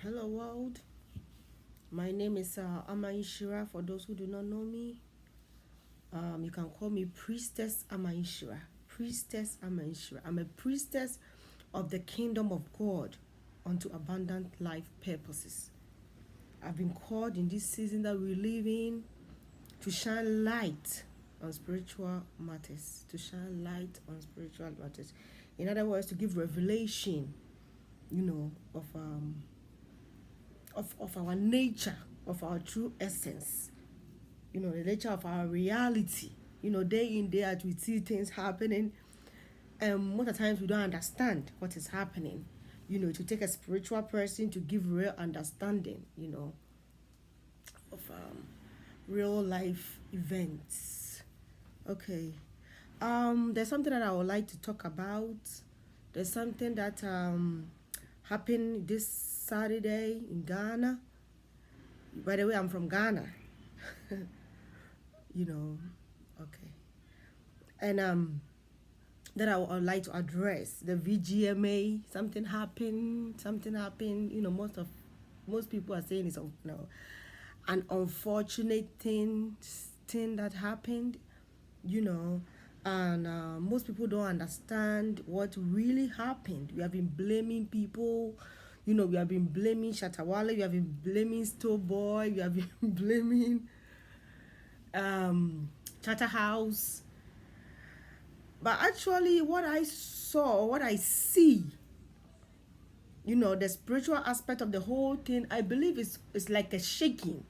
Hello world, my name is Amaishira. For those who do not know me, you can call me Priestess Amaishira. Priestess Amaishira. I'm a priestess of the kingdom of God unto abundant life purposes. I've been called in this season that we live in to shine light on spiritual matters. To shine light on spiritual matters. In other words, to give revelation, of our nature, of our true essence, the nature of our reality. Day in, day out, we see things happening, and most of the times we don't understand what is happening. To take a spiritual person to give real understanding, of real life events. Okay. There's something that I would like to talk about. There's something that happened this Saturday in Ghana. By the way, I'm from Ghana. Okay. And that I would like to address the VGMA. Something happened. Most people are saying it's an unfortunate thing that happened. And most people don't understand what really happened. We have been blaming people. We have been blaming Shatawale, we have been blaming Stowboy, we have been blaming Charterhouse. But actually, what I saw, what I see, the spiritual aspect of the whole thing, I believe it's like a shaking.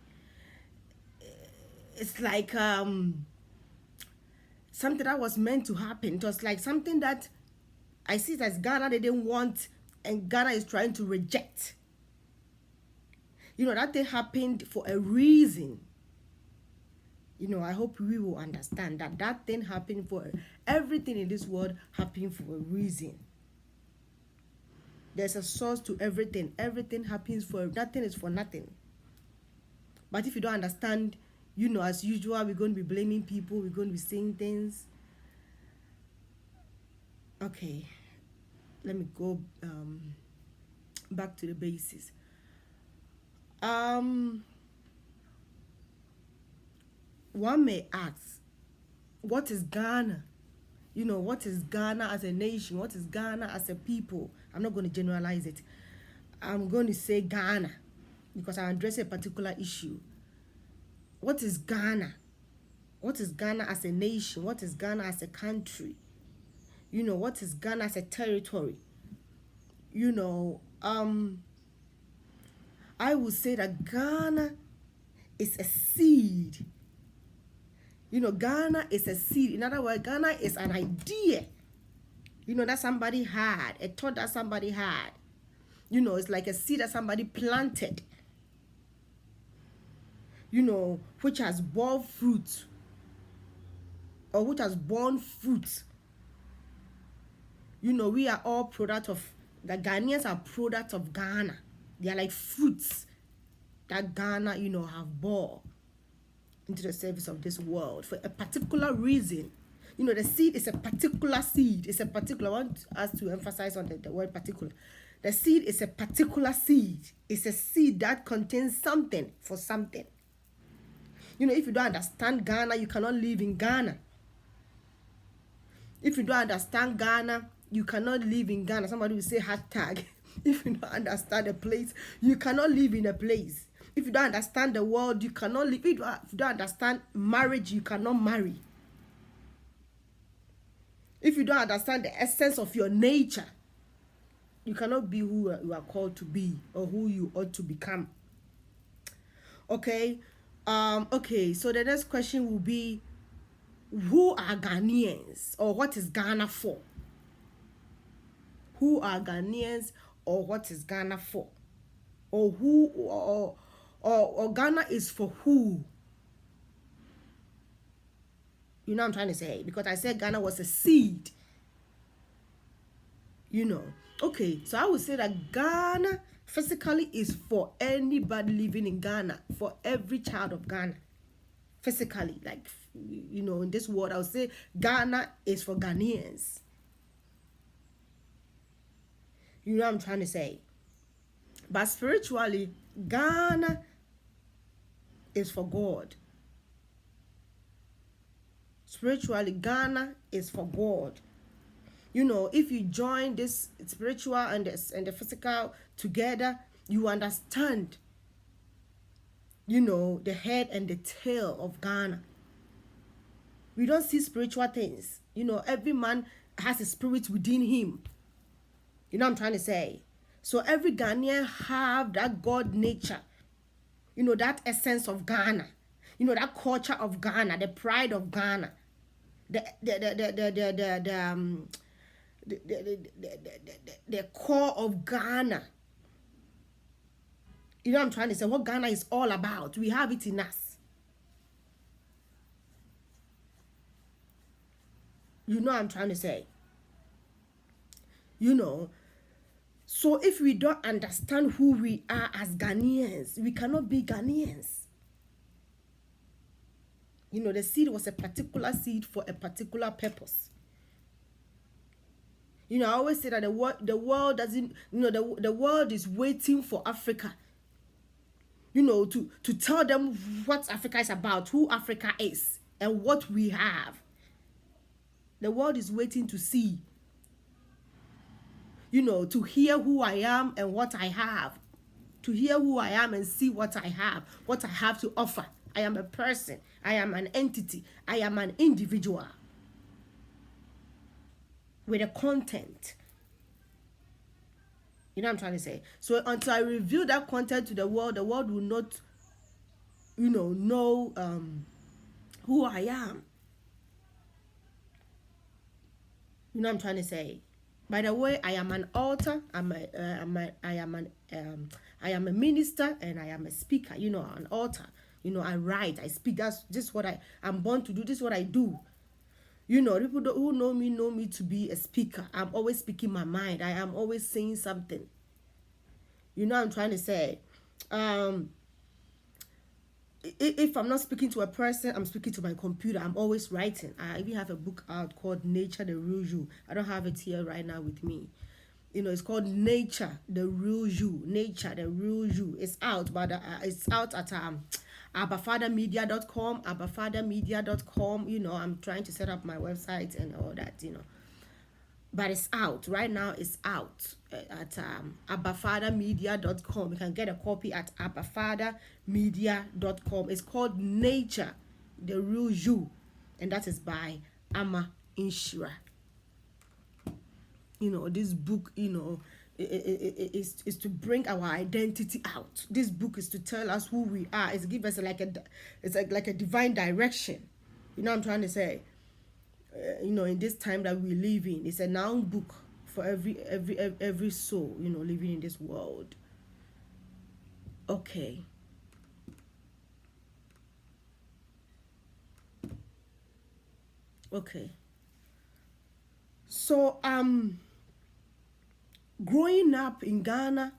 It's like something that was meant to happen. It was like something that I see it as Ghana they didn't want, and Ghana is trying to reject. That thing happened for a reason. I hope we will understand that thing happened for everything in this world happened for a reason. There's a source to everything. Everything happens for nothing is for nothing. But if you don't understand, as usual, we're going to be blaming people. We're going to be saying things. Okay, let me go back to the basis. One may ask, what is Ghana? What is Ghana as a nation? What is Ghana as a people? I'm not going to generalize it. I'm going to say Ghana because I address a particular issue. What is Ghana? What is Ghana as a nation? What is Ghana as a country? What is Ghana as a territory? I would say that Ghana is a seed. Ghana is a seed. In other words, Ghana is an idea, that somebody had, a thought that somebody had. It's like a seed that somebody planted, which has borne fruit, or which has borne fruit. We are all product of, the Ghanaians are product of Ghana. They are like fruits that Ghana, have bore into the service of this world for a particular reason. The seed is a particular seed. It's a particular, I want us to emphasize on the word particular. The seed is a particular seed. It's a seed that contains something for something. If you don't understand Ghana, you cannot live in Ghana. If you don't understand Ghana, you cannot live in Ghana. Somebody will say hashtag. If you don't understand a place, you cannot live in a place. If you don't understand the world, you cannot live. If you don't understand marriage, you cannot marry. If you don't understand the essence of your nature, you cannot be who you are called to be or who you ought to become. Okay? So the next question will be, who are Ghanaians, or what is Ghana for? Who are Ghanaians, or what is Ghana for? Or who, or Ghana is for who? What I'm trying to say? Because I said Ghana was a seed. Okay, so I would say that Ghana physically is for anybody living in Ghana, for every child of Ghana. Physically, like, in this world, I would say Ghana is for Ghanaians. What I'm trying to say? But spiritually, Ghana is for God. Spiritually, Ghana is for God. You know, if you join this spiritual and the physical together, you understand, you know, the head and the tail of Ghana. We don't see spiritual things. You know, every man has a spirit within him. You know what I'm trying to say? So every Ghanaian have that God nature. You know, that essence of Ghana. You know, that culture of Ghana, the pride of Ghana. The core of Ghana. You know what I'm trying to say? What Ghana is all about. We have it in us. You know what I'm trying to say? You know, so if we don't understand who we are as Ghanaians, we cannot be Ghanaians. You know, the seed was a particular seed for a particular purpose. You know, I always say that the world doesn't, you know, the world is waiting for Africa, you know, to tell them what Africa is about, who Africa is, and what we have. The world is waiting to see, you know, to hear who I am and what I have. To hear who I am and see what I have to offer. I am a person. I am an entity. I am an individual with a content. You know what I'm trying to say? So until I reveal that content to the world will not, you know who I am. You know what I'm trying to say? By the way, I am an author. I am a minister, and I am a speaker. You know, an author. You know, I write, I speak. That's just what I'm born to do. This is what I do. You know, people who know me to be a speaker. I'm always speaking my mind. I am always saying something. You know what I'm trying to say? If I'm not speaking to a person, I'm speaking to my computer. I'm always writing. I even have a book out called Nature, the Real You. I don't have it here right now with me. You know, it's called Nature, the Real You. Nature, the Real You. It's out, but it's out at abafathermedia.com, abafathermedia.com. You know, I'm trying to set up my website and all that, you know. But it's out right now. It's out at abafathermedia.com. You can get a copy at abafathermedia.com. It's called Nature, the Real You, and that is by Ama Inshira. You know, this book, you know, is to bring our identity out. This book is to tell us who we are. It's give us like a divine direction. You know what I'm trying to say? You know, in this time that we live in, it's a noun book for every soul, you know, living in this world. Okay. So growing up in Ghana,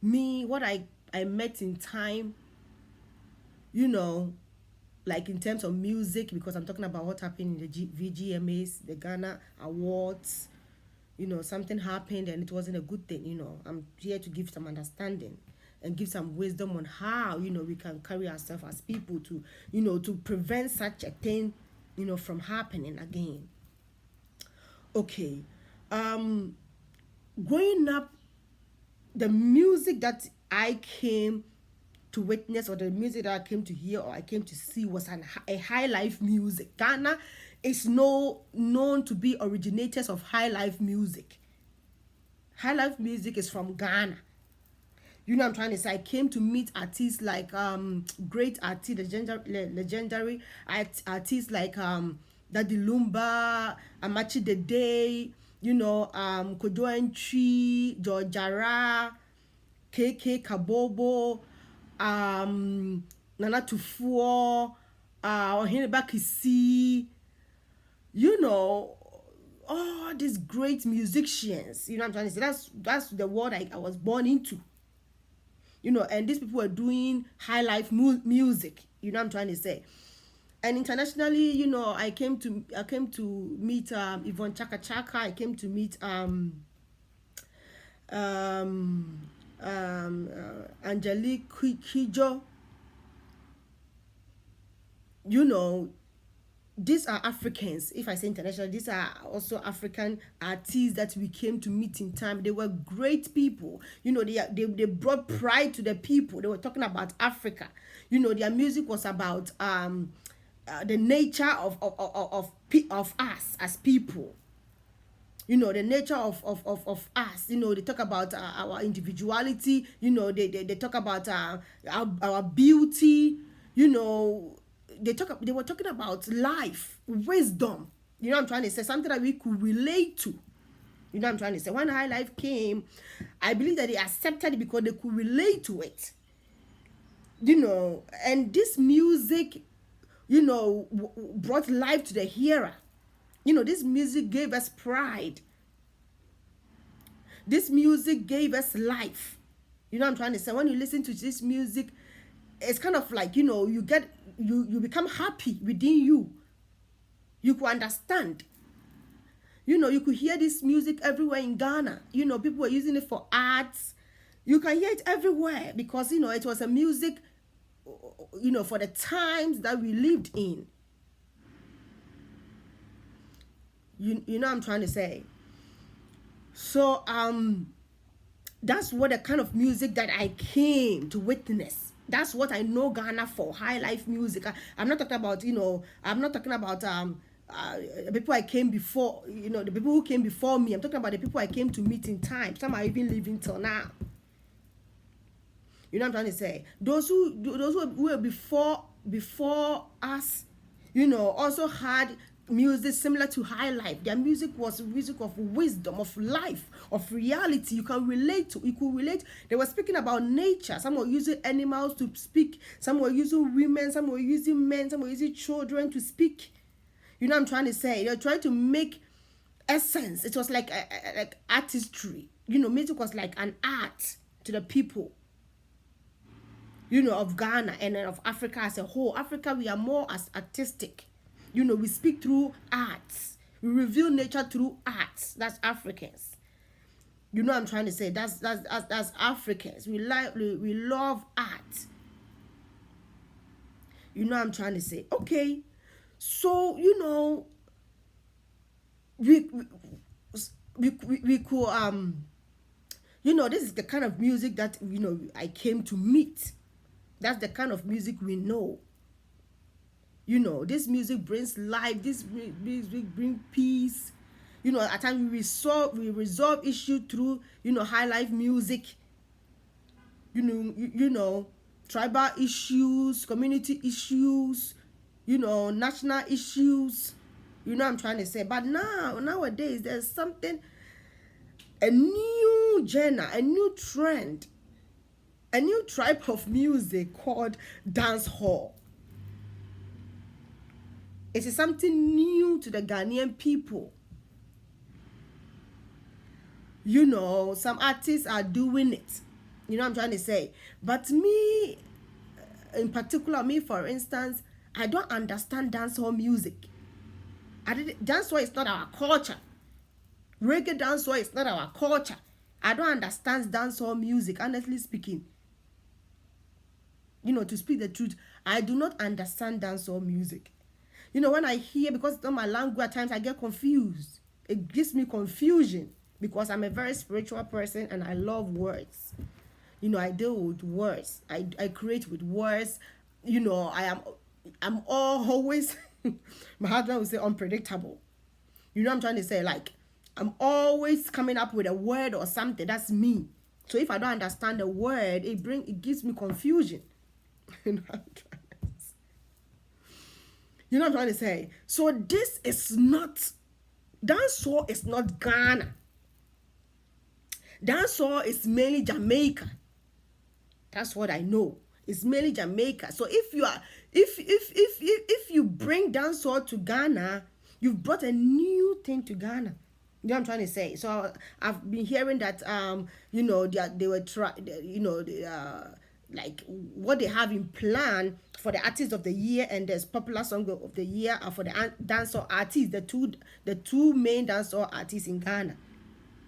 what I met in time, you know, like in terms of music, because I'm talking about what happened in the VGMAs, the Ghana Awards. You know, something happened and it wasn't a good thing. You know, I'm here to give some understanding and give some wisdom on how, you know, we can carry ourselves as people to, you know, to prevent such a thing, you know, from happening again. Okay. Growing up, the music that I came to witness, or the music that I came to hear or I came to see, was a high life music. Ghana is known to be originators of high life music. High life music is from Ghana. You know what I'm trying to say? I came to meet artists like great artists, legendary artists like Daddy Lumba, Amachi Dede, you know, Kojo Entry, George Jara, KK Kabobo, Nana Tufuo, Ohineba Kisi, you know, all these great musicians. You know what I'm trying to say? That's the world I was born into. You know, and these people were doing high life music. You know what I'm trying to say? And internationally, you know, I came to meet Yvonne Chaka Chaka. I came to meet Angelique Kijo. You know, these are Africans. If I say international, these are also African artists that we came to meet in time. They were great people. You know, they brought pride to the people. They were talking about Africa. You know, their music was about the nature of us as people. You know, the nature of us. You know, they talk about our individuality. You know, they talk about our beauty. You know, they were talking about life, wisdom. You know what I'm trying to say? Something that we could relate to. You know what I'm trying to say? When High Life came, I believe that they accepted it because they could relate to it. You know, and this music, you know, brought life to the hearer. You know, this music gave us pride. This music gave us life. You know what I'm trying to say? When you listen to this music, it's kind of like, you know, you become happy within you. You could understand. You know, you could hear this music everywhere in Ghana. You know, people were using it for arts. You can hear it everywhere because, you know, it was a music, you know, for the times that we lived in. You know what I'm trying to say? So that's what the kind of music that I came to witness. That's what I know Ghana for, high life music. I'm not talking about, you know, I'm not talking about people I came before, you know, the people who came before me. I'm talking about the people I came to meet in time. Some are even living till now. You know what I'm trying to say? Those who were before us, you know, also had music similar to High Life. Their music was music of wisdom, of life, of reality. You can relate to. You could relate. They were speaking about nature. Some were using animals to speak. Some were using women. Some were using men. Some were using children to speak. You know what I'm trying to say? They're trying to make essence. It was like like artistry. You know, music was like an art to the people, you know, of Ghana and of Africa as a whole. Africa, we are more as artistic. You know, we speak through arts. We reveal nature through arts. That's Africans. You know what I'm trying to say? That's Africans. We love art. You know what I'm trying to say? Okay. So, you know, we could you know, this is the kind of music that, you know, I came to meet. That's the kind of music we know. You know, this music brings life. This music brings peace. You know, at times we resolve issue through, you know, high life music. You know, tribal issues, community issues, you know, national issues. You know what I'm trying to say? But nowadays, there's something, a new genre, a new trend, a new type of music called dance hall. It is something new to the Ghanaian people. You know, some artists are doing it. You know what I'm trying to say? But me, in particular, me for instance, I don't understand dancehall music. Dancehall is not our culture. Reggae dancehall is not our culture. I don't understand dancehall music, honestly speaking. You know, to speak the truth, I do not understand dancehall music. You know, when I hear, because it's not my language, at times I get confused. It gives me confusion because I'm a very spiritual person and I love words. You know, I deal with words. I create with words. You know, I'm always, my husband would say unpredictable. You know what I'm trying to say? Like, I'm always coming up with a word or something. That's me. So if I don't understand the word, it gives me confusion. You know what I'm trying to say? So this is not, dancehall is not Ghana. Dancehall is mainly Jamaica. That's what I know. It's mainly Jamaica. So if you bring dancehall to Ghana, you've brought a new thing to Ghana. You know what I'm trying to say? So I've been hearing that you know, they were like what they have in plan for the artist of the year and there's popular song of the year are for the dancehall artists, the two main dancehall artists in Ghana.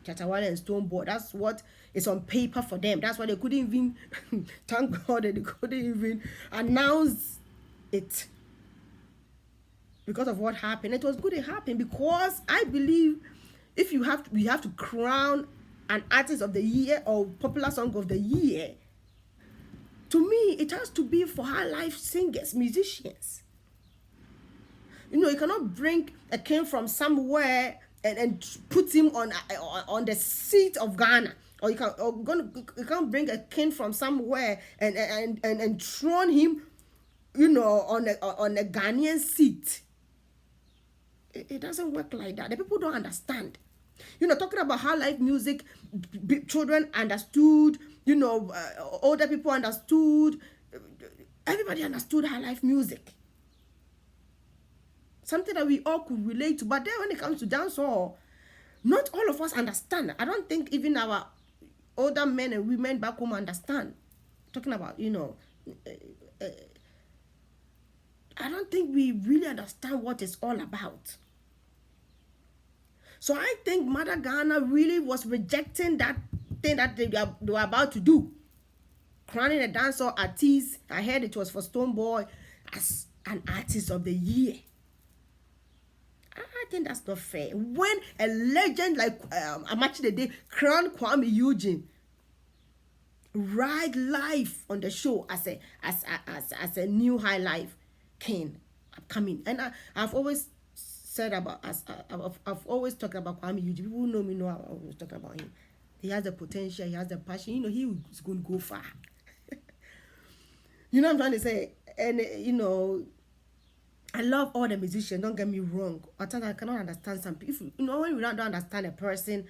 Chatawale and Stonebwoy. That's what is on paper for them. That's why they couldn't even thank God that they couldn't even announce it because of what happened. It was good it happened because I believe if we have to crown an artist of the year or popular song of the year, to me it has to be for high life singers, musicians. You cannot bring a king from somewhere and put him on the seat of Ghana, or you can't bring a king from somewhere and throne him, on a Ghanaian seat. It doesn't work like that. The people don't understand. Talking about how live music, children understood, older people understood, everybody understood how live music. Something that we all could relate to. But then when it comes to dancehall, not all of us understand. I don't think even our older men and women back home understand. Talking about, I don't think we really understand what it's all about. So I think Mother Ghana really was rejecting that thing that they were about to do. Crowning a dancehall artist. I heard it was for Stonebwoy as an artist of the year. I think that's not fair. When a legend like Amachi the Day crowned Kwame Eugene right live on the show as a new high life king upcoming, and I've always said about I've always talked about Kwame Eugene. People who know me know I always talk about him. He has the potential. He has the passion. He is going to go far. What I'm trying to say, and I love all the musicians, don't get me wrong. At times I cannot understand some people. When you don't understand a person,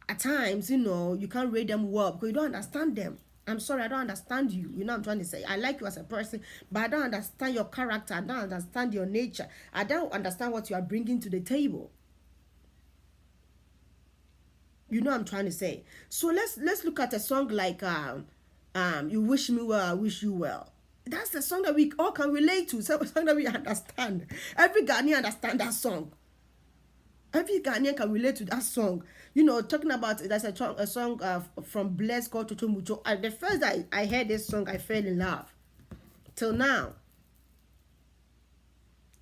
at times, you can't rate them well because you don't understand them. I'm sorry, I don't understand you. I'm trying to say. I like you as a person, but I don't understand your character. I don't understand your nature. I don't understand what you are bringing to the table. I'm trying to say. So let's look at a song like You Wish Me Well, I Wish You Well. That's the song that we all can relate to. It's a song that we understand. Every Ghanaian understands that song. Every Ghanaian can relate to that song. Talking about that's a song from Bless called Toto Mucho. The first I heard this song, I fell in love. Till now.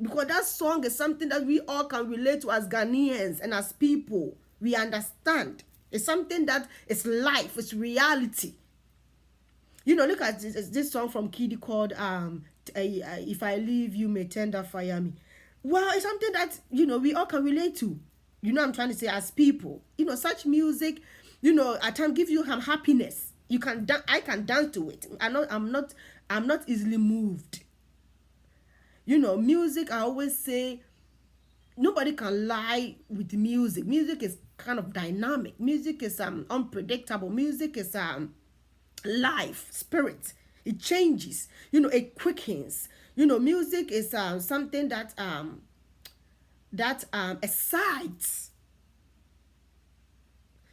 Because that song is something that we all can relate to as Ghanaians and as people. We understand. It's something that is life, it's reality. Look at this song from Kiddy called If I Leave You May Tender Fire Me. Well, it's something that, we all can relate to. I'm trying to say as people. Such music, at times give you some happiness. I can dance to it. I'm not easily moved. Music, I always say, nobody can lie with music. Music is kind of dynamic. Music is unpredictable. Music is life, spirit. It changes. It quickens. Music is something that excites.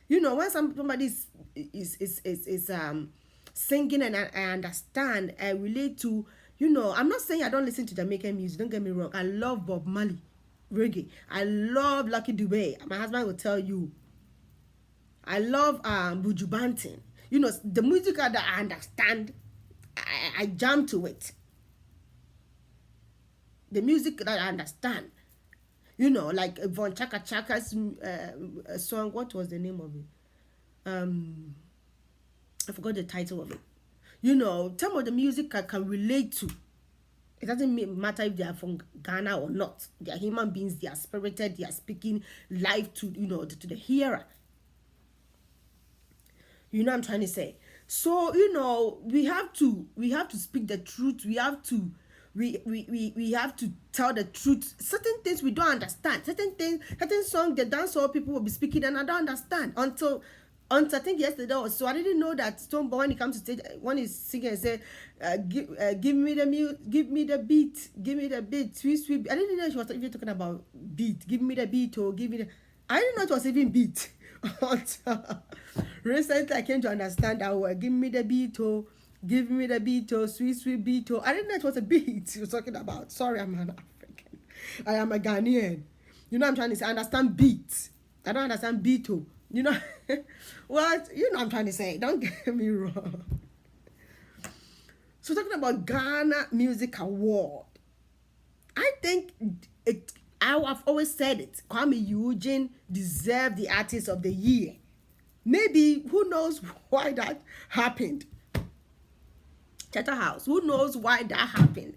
When somebody is singing and I understand, I relate to. I'm not saying I don't listen to Jamaican music. Don't get me wrong. I love Bob Marley, reggae. I love Lucky Dube. My husband will tell you. I love Buju Banton. The music that I understand, I jam to it. The music that I understand, like Von Chaka Chaka's song. What was the name of it? I forgot the title of it. Some of the music I can relate to. It doesn't matter if they are from Ghana or not. They are human beings. They are spirited. They are speaking life to to the hearer. I'm trying to say. So we have to speak the truth. We have to tell the truth. Certain things we don't understand. Certain songs the dancehall people will be speaking and I don't understand until I think yesterday or so. I didn't know that Stonebwoy, when he comes to stage, when he's singing and say, give me the beat, sweet. I didn't know she was even talking about beat. Give me the beat or give me the. I didn't know it was even beat. Recently, I came to understand that word. Give me the beat, oh, give me the beat, oh, sweet beat, oh. I didn't know it was a beat he was talking about. Sorry, I'm an African. I am a Ghanaian. I'm trying to say, I understand beat. I don't understand beat, oh. You know, what I'm trying to say. Don't get me wrong. So talking about Ghana Music Award, I think it. I've always said it. Kwame Eugene deserved the Artist of the Year. Maybe, who knows why that happened? Chatter House, who knows why that happened?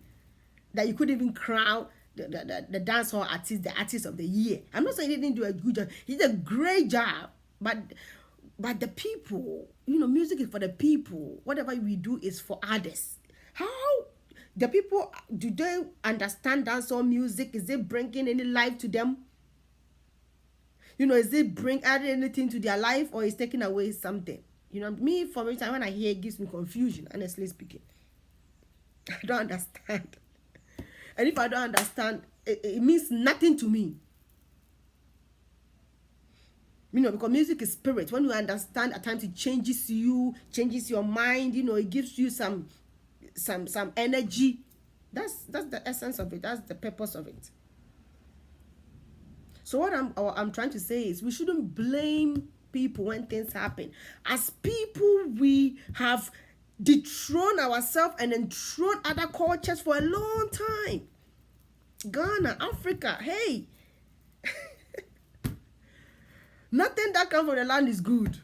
That you couldn't even crown the dancehall artist the Artist of the Year. I'm not saying he didn't do a good job. He did a great job, but the people, music is for the people. Whatever we do is for others. How the people, do they understand dancehall music? Is it bringing any life to them? Is it adding anything to their life, or is taking away something? Me, for me, when I hear it, gives me confusion, honestly speaking. I don't understand. And if I don't understand, it means nothing to me. Because music is spirit. When you understand, at times it changes you, changes your mind. It gives you some energy. That's the essence of it. That's the purpose of it. So what I'm trying to say is, we shouldn't blame people when things happen. As people, we have dethroned ourselves and enthroned other cultures for a long time. Ghana, Africa, hey. Nothing that comes from the land is good.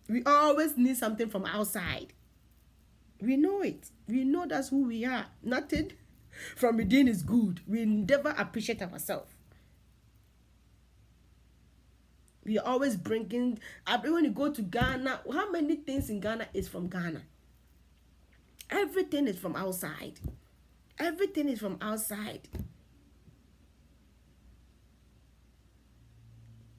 We always need something from outside. We know it. We know that's who we are. Nothing from within is good. We never appreciate ourselves. We are always bringing, when you go to Ghana, how many things in Ghana is from Ghana? Everything is from outside. Everything is from outside.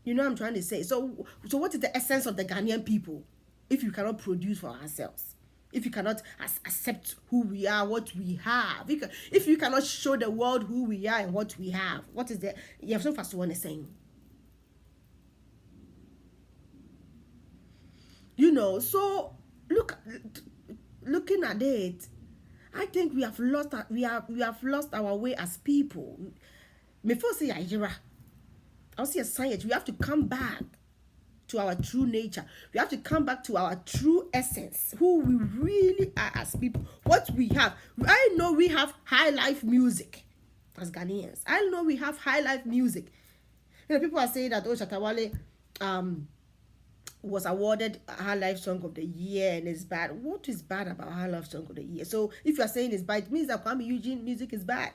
What I'm trying to say? So what is the essence of the Ghanaian people if you cannot produce for ourselves? If you cannot accept who we are, what we have? If you cannot show the world who we are and what we have, what is the... You have so fast one is saying. So looking at it, I think we have lost our way as people. Before say Nigeria, I'll say a science. We have to come back to our true nature. We have to come back to our true essence, who we really are as people, what we have. I know we have high life music as Ghanaians. I know we have high life music. People are saying that Shatawale was awarded High Life Song of the Year and it's bad. What is bad about High Life Song of the Year? So if you are saying it's bad, it means that Kwame Eugene music is bad.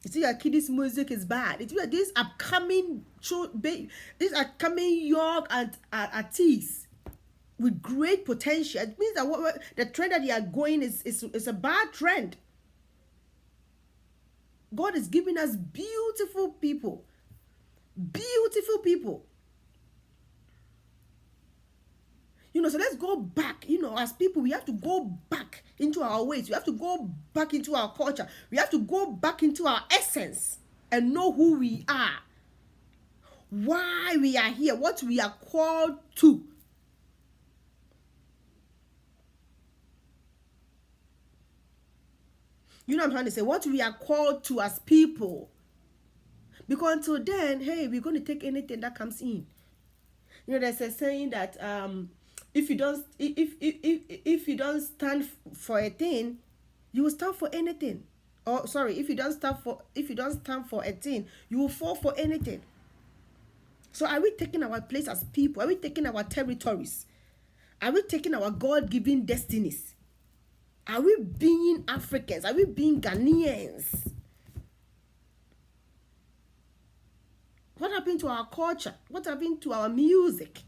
It's like Kiddies music is bad. It's like these upcoming young artists with great potential. It means that the trend that they are going is a bad trend. God is giving us beautiful people. Beautiful people. So let's go back. As people, we have to go back into our ways. We have to go back into our culture. We have to go back into our essence and know who we are, why we are here, what we are called to. What I'm trying to say? What we are called to as people. Because until then, hey, we're going to take anything that comes in. There's a saying that if you don't stand for a thing, you will stand for anything. Or sorry, if you don't stand for a thing, you will fall for anything. So are we taking our place as people? Are we taking our territories? Are we taking our God-given destinies? Are we being Africans? Are we being Ghanaians? What happened to our culture? What happened to our music?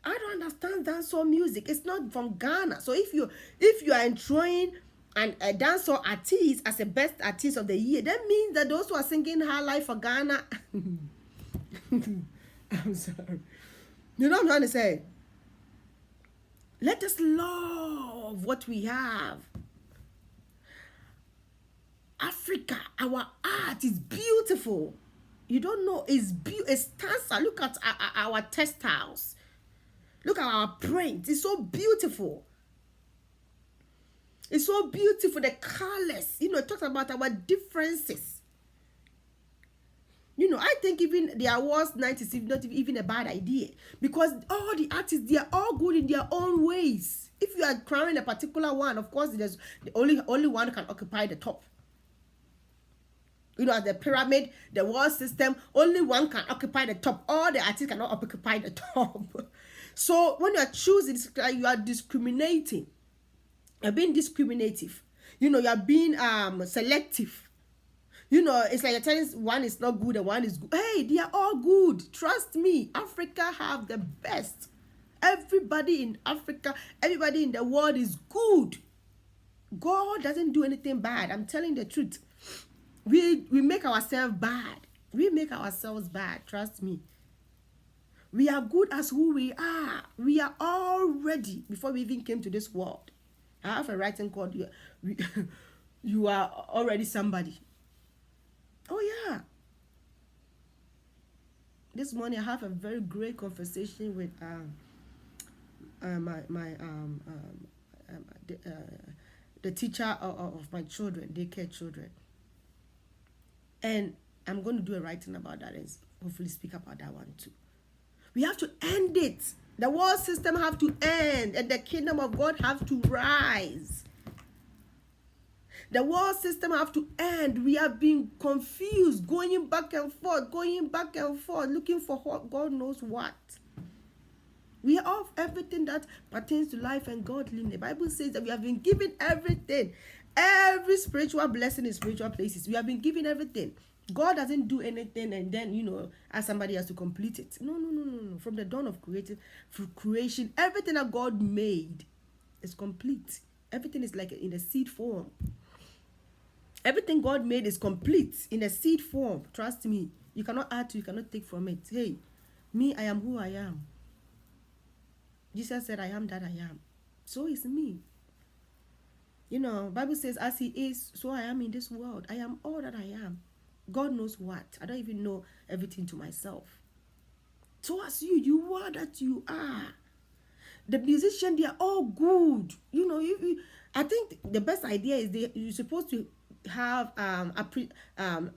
I don't understand dancehall music. It's not from Ghana. So if you are enjoying a dancehall artist as the best artist of the year, that means that those who are singing High Life for Ghana, I'm sorry. What I'm trying to say? Let us love what we have. Africa, our art is beautiful. You don't know, it's stanza. Look at our textiles. Look at our print. It's so beautiful. It's so beautiful. The colors. It talks about our differences. You know, I think even the awards night is not even a bad idea, because all the artists, they are all good in their own ways. If you are crowning a particular one, of course, there's only one can occupy the top. You know, the pyramid, the world system, only one can occupy the top. All the artists cannot occupy the top. So when you are choosing, you are discriminating. You're being discriminative. You know, you're being selective. You know, it's like you're telling one is not good and one is good. Hey, they are all good. Trust me, Africa have the best. Everybody in Africa, everybody in the world is good. God doesn't do anything bad. I'm telling the truth. We make ourselves bad. We make ourselves bad. Trust me. We are good as who we are. We are already, before we even came to this world. I have a writing called you are already somebody. Oh yeah. This morning I have a very great conversation with the teacher of my children, daycare children, and I'm going to do a writing about that and hopefully speak about that one too. We have to end it. The world system have to end, and the kingdom of God have to rise. The world system have to end. We have been confused, going back and forth, looking for God knows what. We are of everything that pertains to life and godliness. The Bible says that we have been given everything. Every spiritual blessing in spiritual places. We have been given everything. God doesn't do anything and then, you know, ask somebody else to complete it. No. From the dawn of creation, everything that God made is complete. Everything is like in a seed form. Everything God made is complete in a seed form. Trust me. You cannot add to, you cannot take from it. Hey, me, I am who I am. Jesus said, I am that I am. So is me. You know, Bible says, as he is, so I am in this world. I am all that I am. God knows what. I don't even know everything to myself. So as you are that you are. The musicians, they are all good. You know, I think the best idea is you're supposed to have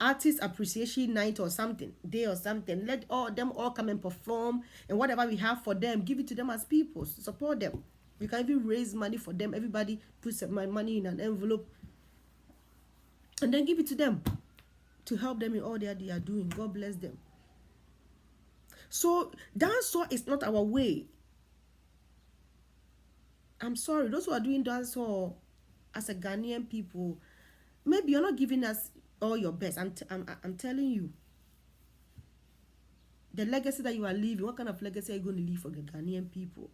artist appreciation night or something, day or something. Let them all come and perform, and whatever we have for them, give it to them as people. Support them. We can even raise money for them. Everybody puts my money in an envelope and then give it to them to help them in all that they are doing. God bless them. So dancehall is not our way. I'm sorry, those who are doing dancehall as a Ghanaian people, maybe you're not giving us all your best. I'm telling you. The legacy that you are leaving, what kind of legacy are you going to leave for the Ghanaian people?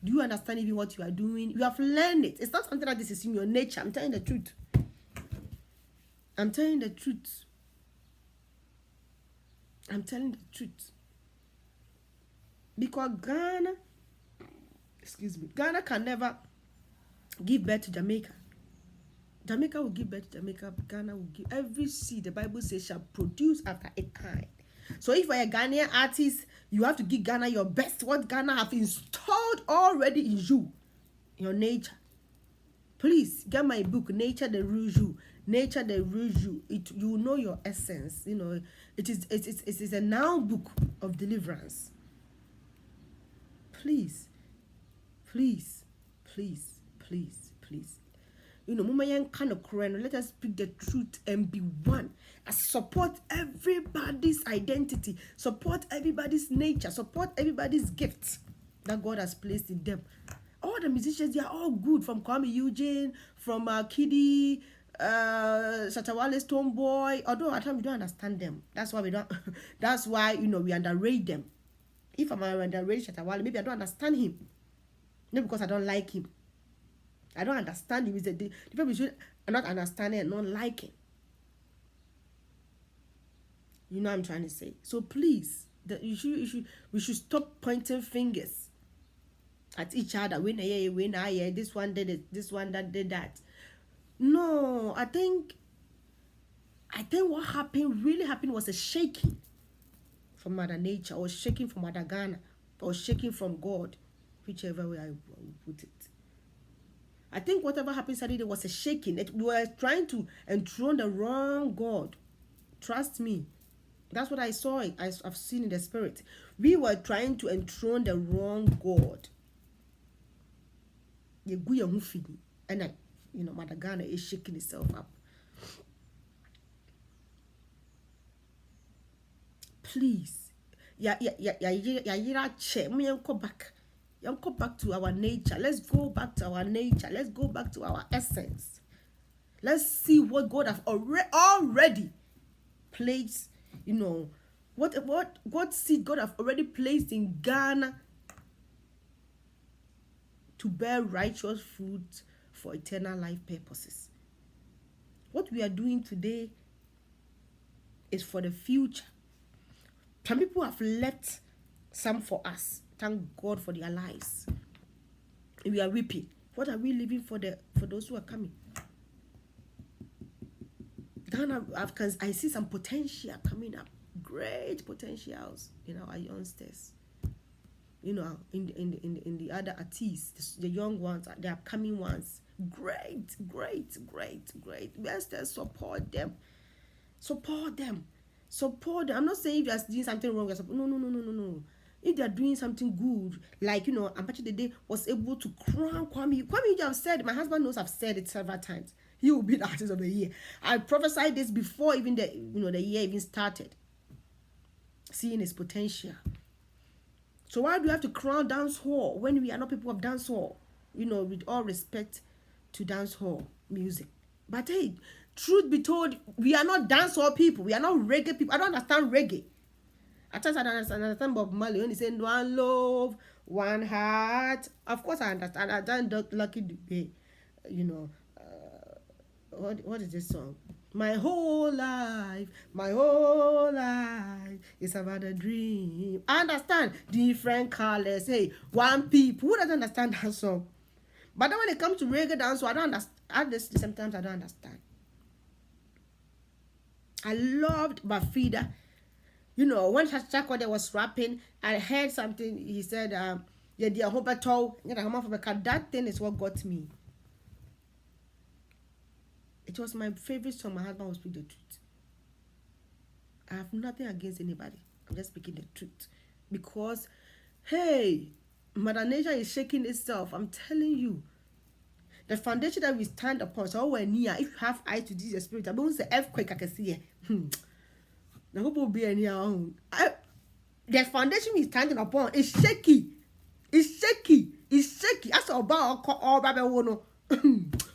Do you understand even what you are doing? You have learned it. It's not something that this is in your nature. I'm telling the truth. I'm telling the truth. I'm telling the truth. Because Ghana can never give birth to Jamaica. Jamaica will give birth to Jamaica. Ghana will give. Every seed, the Bible says, shall produce after a kind. So if you're a Ghanaian artist, you have to give Ghana your best. What Ghana have installed already in you, your nature. Please get my book, Nature the Real You. Nature the Real You. You know your essence. You know it is a noun book of deliverance. Please. You know, let us speak the truth and be one. Support everybody's identity. Support everybody's nature. Support everybody's gifts that God has placed in them. All the musicians, they are all good. From Kwame Eugene, from Kiddy, Shatawale Stoneboy. Although at times we don't understand them. That's why we underrate them. If I'm underrate Shatawale, maybe I don't understand him. Not because I don't like him. I don't understand him. It's the difference between not understanding and not liking. You know what I'm trying to say. So please, we should stop pointing fingers at each other. This one did it, this one that did that. No, I think what really happened was a shaking from Mother Nature, or shaking from Mother Ghana, or shaking from God, whichever way I will put it. I think whatever happened Saturday was a shaking. We were trying to enthrone the wrong God. Trust me. That's what I saw. I've seen in the spirit. We were trying to enthrone the wrong God. And Mother Ghana is shaking itself up. Please, go back to our nature. Let's go back to our nature. Let's go back to our essence. Let's see what God has already placed. What seed God have already placed in Ghana to bear righteous fruit for eternal life purposes. What we are doing today is for the future. Some people have left some for us. Thank God for their lives. We are reaping. What are we leaving for those who are coming? Ghana, I see some potential coming up. Great potentials in our youngsters. In the other artists, the young ones, the upcoming ones. Great. Let's support them. Support them. I'm not saying if you are doing something wrong. No. If they are doing something good, like Ampache the day was able to crown Kwame. You have said, my husband knows I've said it several times. He will be the artist of the year. I prophesied this before even the year even started. Seeing his potential. So why do we have to crown dance hall when we are not people of dance hall? With all respect to dance hall music. But hey, truth be told, we are not dance hall people. We are not reggae people. I don't understand reggae. At times I don't understand Bob Marley when he said one love, one heart. Of course I understand. I don't lucky to be, what is this song? My whole life is about a dream. I understand different colors. Hey, one people. Who doesn't understand that song? But then when it comes to reggae dance, I don't understand. Sometimes I don't understand. I loved Bafida. When Chakode was rapping, I heard something. He said, that thing is what got me. It was my favorite song. My husband was speaking the truth. I have nothing against anybody. I'm just speaking the truth. Because, hey, Mother Nature is shaking itself. I'm telling you. The foundation that we stand upon, so we're near. If you have eyes to see the spirit, I won't say earthquake, I can see it. The hope will be near. The foundation we standing upon is shaky. It's shaky. That's about all Babylon.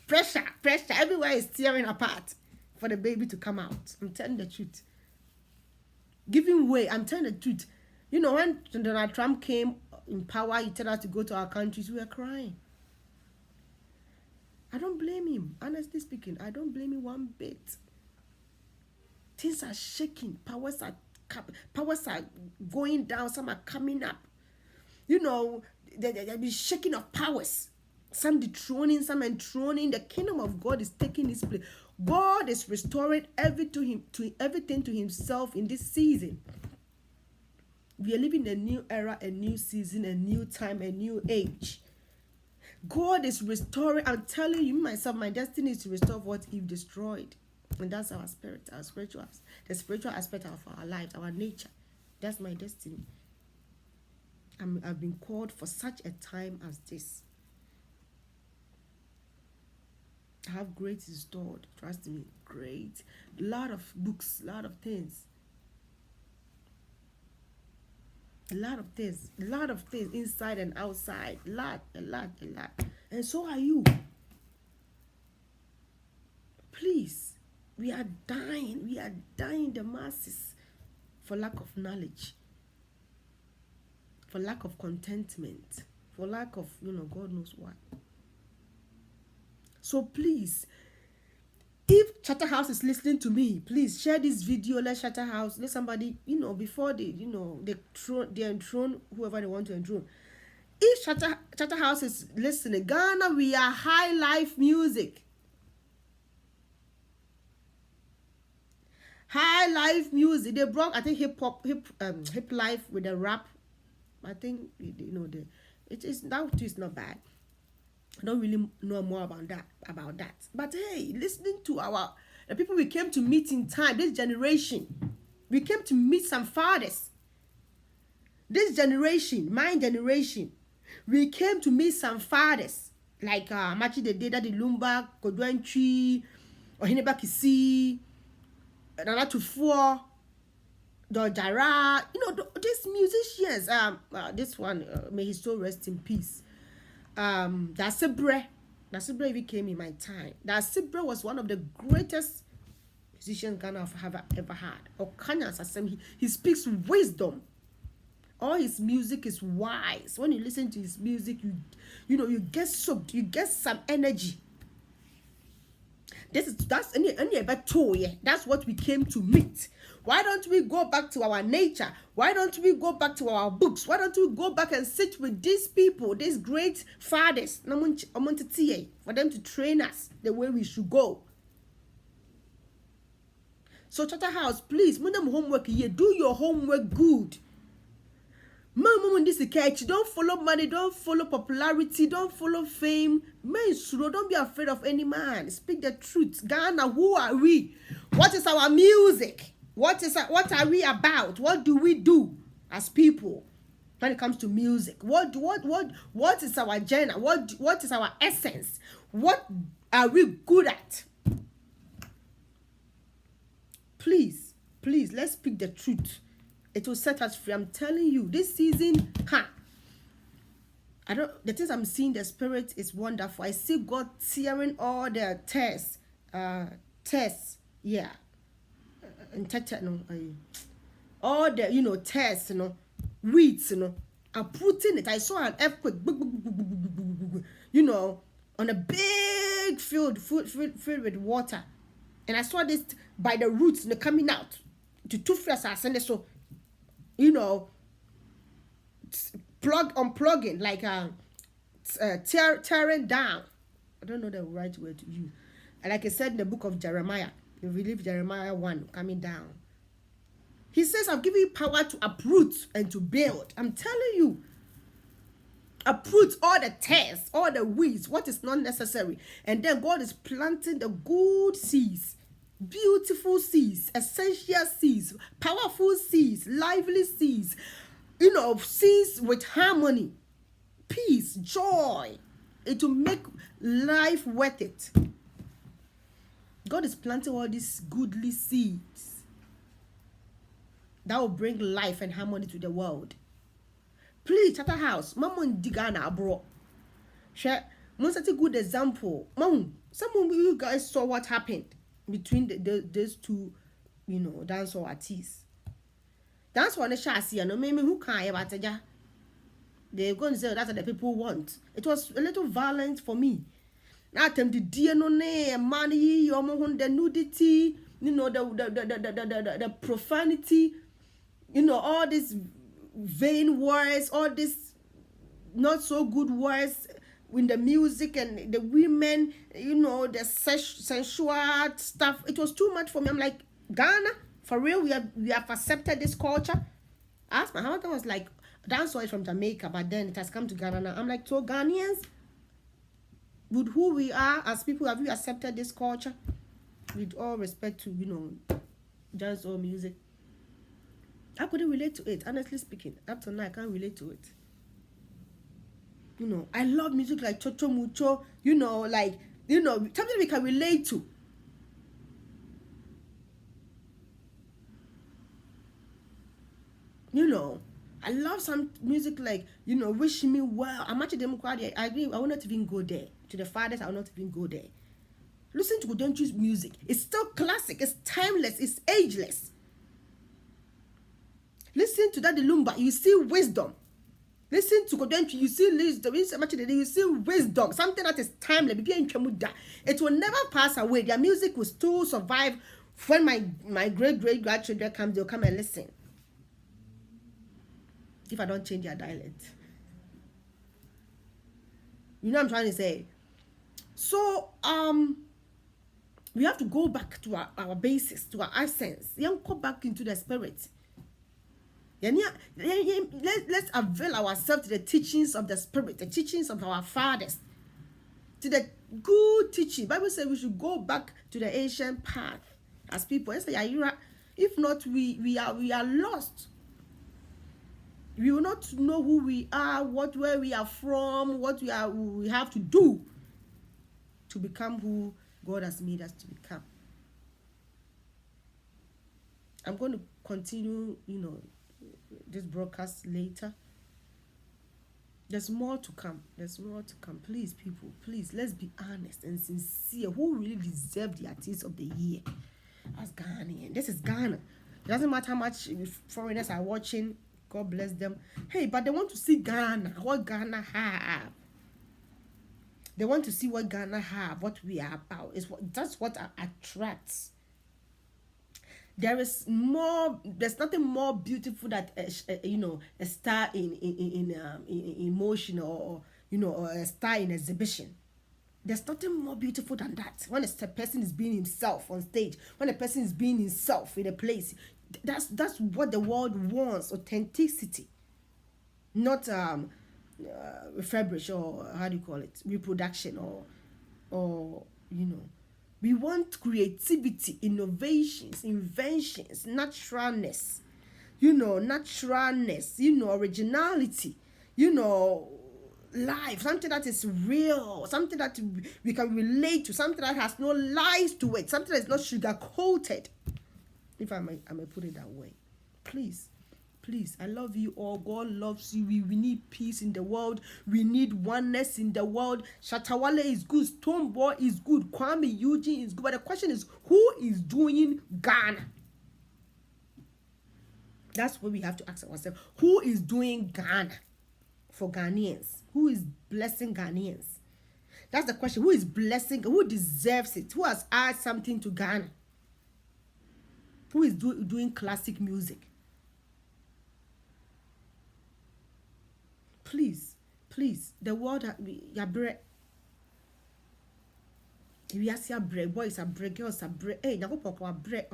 Pressure. Everywhere is tearing apart for the baby to come out. I'm telling the truth. Giving way. I'm telling the truth. When Donald Trump came in power, he told us to go to our countries. We were crying. I don't blame him. Honestly speaking, I don't blame him one bit. Things are shaking. Powers are going down. Some are coming up. There'll be shaking of powers. Some dethroning, some enthroning. The kingdom of God is taking its place. God is restoring everything to himself in this season. We are living a new era, a new season, a new time, a new age. God is restoring. I'm telling you, myself, my destiny is to restore what Eve destroyed. And that's our spirit, the spiritual aspect of our lives, our nature. That's my destiny. I've been called for such a time as this. I have great stored, trust me, great. A lot of books, a lot of things. A lot of things inside and outside. A lot. And so are you. Please, we are dying the masses for lack of knowledge, for lack of contentment, for lack of, God knows what. So please, if Chatterhouse is listening to me, please share this video. Let Chatterhouse, let somebody, before they enthrone whoever they want to enthrone. If Chatterhouse is listening, Ghana, we are high life music. High life music. They brought, I think, hip life with the rap. I think it is that too is not bad. I don't really know more about that. But hey, listening to the people we came to meet in time, this generation, We came to meet some fathers. This generation, my generation, we came to meet some fathers. Like Machi the Deda the Lumba, Kodwenchi, Ohineba Kisi, Nana Tufuo, Dojara, these musicians, this one, may his soul rest in peace. Dasibre even came in my time. Dasibre was one of the greatest musicians Ghana have ever had. Okanya Sasem, he speaks wisdom. All his music is wise. When you listen to his music, you get soaked, you get some energy. That's any about tool, yeah. That's what we came to meet. Why don't we go back to our nature? Why don't we go back to our books? Why don't we go back and sit with these people, these great fathers, for them to train us the way we should go? So Charterhouse, please, homework here. Do your homework good. Mom, this is catch. Don't follow money. Don't follow popularity. Don't follow fame. Man, don't be afraid of any man. Speak the truth. Ghana, who are we? What is our music? What are we about? What do we do as people when it comes to music? What is our genre? What is our essence? What are we good at? Please, let's speak the truth. It will set us free. I'm telling you, this season, the things I'm seeing, the spirit is wonderful. I see God tearing all the tests, yeah, and all the tests, weeds, uprooting it. I saw an earthquake, on a big field filled with water, and I saw this by the roots, coming out to two fresh and so. Unplugging, like tearing down. I don't know the right word to use. Like I said in the book of Jeremiah, you believe Jeremiah 1 coming down. He says, I've given you power to uproot and to build. I'm telling you, uproot all the tares, all the weeds, what is not necessary. And then God is planting the good seeds. Beautiful seeds, essential seeds, powerful seeds, lively seeds, seeds with harmony, peace, joy. It will make life worth it. God is planting all these goodly seeds that will bring life and harmony to the world. Please, Charterhouse, Mama Digana bro. Share, most a good example. Mom, some of you guys saw what happened between those two, dancehall artists. That's what the chassis, maybe who can't about it. They're going to say that's what the people want. It was a little violent for me. Now, the DNA, money, the nudity, the profanity, all these vain words, all these not so good words. In the music and the women, the sensual stuff, it was too much for me. I'm like, Ghana, for real, we have accepted this culture. I asked my husband, was like, dancehall is from Jamaica, but then it has come to Ghana now. I'm like, so Ghanaians, with who we are as people, have you accepted this culture? With all respect to, dancehall music. I couldn't relate to it, honestly speaking. Up to now, I can't relate to it. I love music like Chocho Mucho, something we can relate to. I love some music like, Wish Me Well. I'm actually democratic. I agree. I will not even go there. To the fathers, I will not even go there. Listen to Godenchu's music. It's still classic. It's timeless. It's ageless. Listen to that Lumba. You see wisdom. Listen to Godenchu, you see wisdom. You see wisdom. Something that is timeless. It will never pass away. Their music will still survive. When my great-great-grandchildren come, they'll come and listen. If I don't change their dialect. What I'm trying to say? So, we have to go back to our basics, to our essence. You go back into the spirit. Let's avail ourselves to the teachings of the spirit, the teachings of our fathers, to the good teaching. Bible says we should go back to the ancient path as people. Let's say, If not, we are lost. We will not know who we are, where we are from, what we have to do to become who God has made us to become. I'm going to continue, this broadcast later. There's more to come. There's more to come. Please, people, please, let's be honest and sincere. Who really deserve the artist of the year as Ghanaian? This is Ghana. It doesn't matter how much foreigners are watching. God bless them. Hey, but they want to see Ghana, what Ghana have. They want to see what Ghana have, what we are about. That's what attracts. There's nothing more beautiful than a star in motion, or a star in exhibition. There's nothing more beautiful than that. When a person is being himself on stage, when a person is being himself in a place, that's what the world wants. Authenticity, not refurbish, or how do you call it, reproduction, or we want creativity, innovations, inventions, naturalness, originality, life, something that is real, something that we can relate to, something that has no lies to it, something that is not sugar coated, if I may put it that way. Please, I love you all. God loves you. We need peace in the world. We need oneness in the world. Shatawale is good. Stonebwoy is good. Kwame Eugene is good. But the question is, who is doing Ghana? That's what we have to ask ourselves. Who is doing Ghana for Ghanaians? Who is blessing Ghanaians? That's the question. Who is blessing? Who deserves it? Who has added something to Ghana? Who is doing classic music? Please, the world yabre. We are see bread, boys are bread, girls are bread. Hey, na go bread.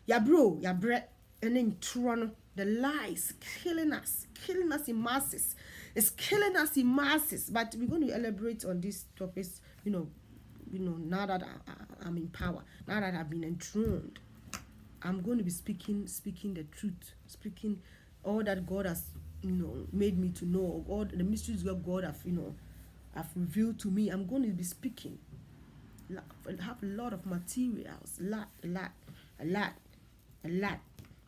Yabre, and then Toronto, the lies killing us in masses. It's killing us in masses. But we're going to elaborate on these topics. Now that I'm in power, now that I've been enthroned, I'm going to be speaking the truth, speaking all that God has made me to know, all the mysteries that God have revealed to me. I'm going to be speaking. I have a lot of materials, a lot.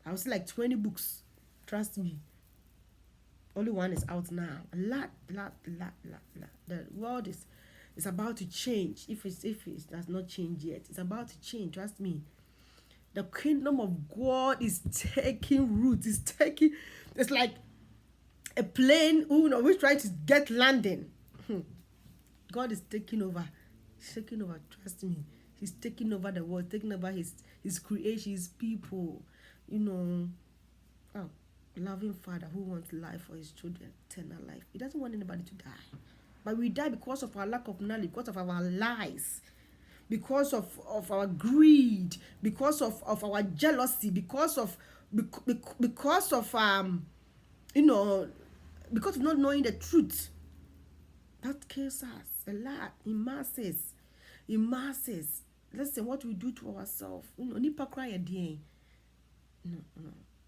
I was like 20 books. Trust me. Only one is out now. A lot. The world is about to change. If it does not change yet, it's about to change. Trust me. The kingdom of God is taking root. It's like a plane who's trying to get landing. God is taking over. He's taking over. Trust me. He's taking over the world, taking over his creation, his people. Loving Father who wants life for his children, eternal life. He doesn't want anybody to die. But we die because of our lack of knowledge, because of our lies, because of our greed, because of our jealousy, because of because of not knowing the truth. That kills us a lot in masses. Listen, what we do to ourselves. Nipa cry a day. No.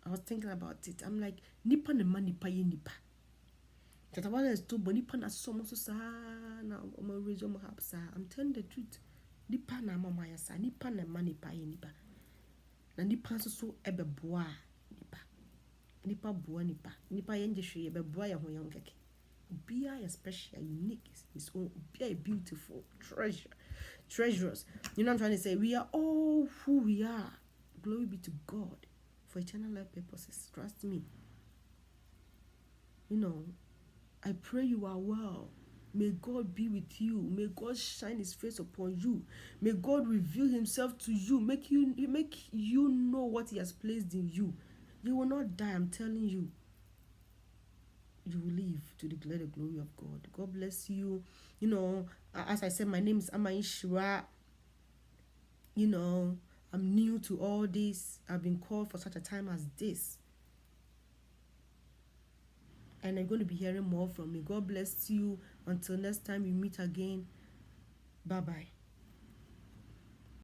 I was thinking about it. I'm like, nipa ne ma nipa ye nipa. That one is too, but nipa na so sa na my resume sa. I'm telling the truth. Nipa na mama ya sa. Nipa ne ma nipa ye nipa. Na nipa so ebe boa nipa. Nipa boa nipa. Nipa ye nje ebe boa ya ho ye nkeke. Be a special, unique, his own, be a beautiful treasures. You know what I'm trying to say? We are all who we are. Glory be to God for eternal life purposes. Trust me. I pray you are well. May God be with you. May God shine his face upon you. May God reveal himself to you. Make you know what he has placed in you. You will not die, I'm telling you. You will live to declare the glory of God. God bless you. As I said, my name is Amaishira. I'm new to all this. I've been called for such a time as this. And I'm going to be hearing more from me. God bless you. Until next time we meet again. Bye-bye.